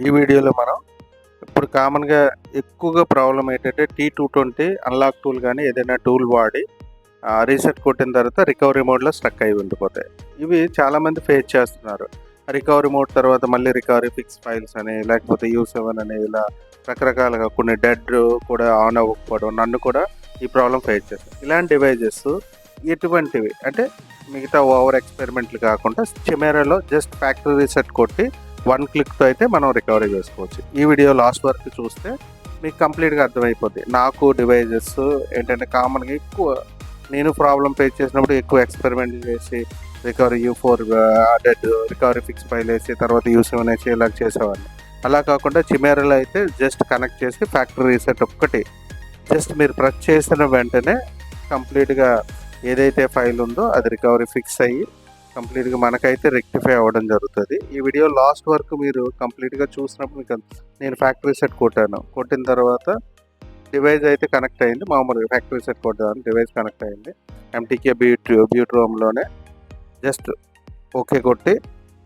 ఈ వీడియోలో మనం ఇప్పుడు కామన్గా ఎక్కువగా ప్రాబ్లం ఏంటంటే T220 అన్లాక్ టూల్ కానీ ఏదైనా టూల్ వాడి రీసెట్ కొట్టిన తర్వాత రికవరీ మోడ్లో స్ట్రక్ అయి ఉండిపోతాయి. ఇవి చాలామంది ఫేస్ చేస్తున్నారు. రికవరీ మోడ్ తర్వాత మళ్ళీ రికవరీ ఫిక్స్ ఫైల్స్ అని లేకపోతే U7 అని ఇలా రకరకాలుగా కొన్ని డెడ్ కూడా ఆన్ అవ్వకపోవడం నన్ను కూడా ఈ ప్రాబ్లం ఫేస్ చేస్తాను. ఇలాంటి డివైజెస్ ఎటువంటివి అంటే మిగతా ఓవర్ ఎక్స్పెరిమెంట్లు కాకుండా కెమెరాలో జస్ట్ ఫ్యాక్టరీ రీసెట్ కొట్టి 1 క్లిక్తో అయితే మనం రికవరీ చేసుకోవచ్చు. ఈ వీడియో లాస్ట్ వరకు చూస్తే మీకు కంప్లీట్గా అర్థమైపోద్ది. నాకు డివైజెస్ ఏంటంటే కామన్గా ఎక్కువ నేను ప్రాబ్లం ఫేస్ చేసినప్పుడు ఎక్కువ ఎక్స్పెరిమెంట్ చేసి recovery U4 dead recovery fix file వేసి తర్వాత U7 వేసి ఇలా చేసేవాడిని. అలా కాకుండా చిమెరాలో అయితే జస్ట్ కనెక్ట్ చేసి ఫ్యాక్టరీ రీసెట్ ఒక్కటి జస్ట్ మీరు ప్రెస్ చేసిన వెంటనే కంప్లీట్గా ఏదైతే ఫైల్ ఉందో అది రికవరీ ఫిక్స్ అయ్యి కంప్లీట్గా మనకైతే రెక్టిఫై అవ్వడం జరుగుతుంది. ఈ వీడియో లాస్ట్ వరకు మీరు కంప్లీట్గా చూసినప్పుడు మీకు నేను ఫ్యాక్టరీ సెట్ కొట్టిన తర్వాత డివైస్ అయితే కనెక్ట్ అయింది. మామూలుగా ఫ్యాక్టరీ సెట్ కొట్టాను, డివైస్ కనెక్ట్ అయింది. MTK బ్యూట్ రూమ్లోనే జస్ట్ ఓకే కొట్టి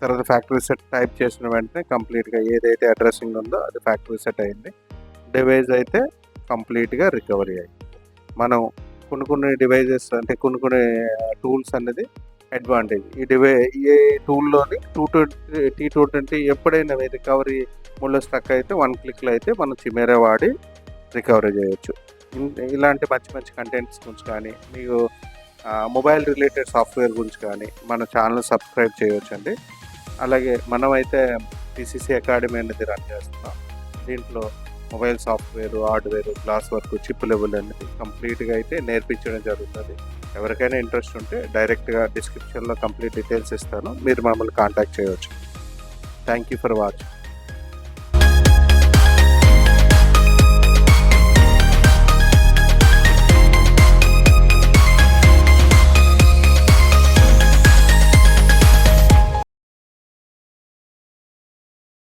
తర్వాత ఫ్యాక్టరీ సెట్ టైప్ చేసిన వెంటనే కంప్లీట్గా ఏదైతే అడ్రస్సింగ్ ఉందో అది ఫ్యాక్టరీ సెట్ అయింది. డివైస్ అయితే కంప్లీట్గా రికవరీ అయింది. మనం కొన్ని డివైజెస్ అంటే కొన్ని టూల్స్ అనేది అడ్వాంటేజ్. ఈ టూల్లోని T220 ఎప్పుడైనా రికవరీ మూల్లో స్ట్రక్ అయితే 1 క్లిక్లో అయితే మనం చిమెరా వాడి రికవరీ చేయొచ్చు. ఇలాంటి మంచి కంటెంట్స్ గురించి కానీ మీకు మొబైల్ రిలేటెడ్ సాఫ్ట్వేర్ గురించి కానీ మన ఛానల్ సబ్స్క్రైబ్ చేయొచ్చు అండి. అలాగే మనమైతే PCC అకాడమీ అనేది రన్ చేస్తున్నాం. దీంట్లో mobile software, hardware, glass work, chip level అనేది కంప్లీట్గా అయితే నేర్పించడం జరుగుతుంది. ఎవరికైనా ఇంట్రెస్ట్ ఉంటే డైరెక్ట్గా డిస్క్రిప్షన్లో కంప్లీట్ డీటెయిల్స్ ఇస్తాను, మీరు మమ్మల్ని కాంటాక్ట్ చేయవచ్చు. Thank you for watching.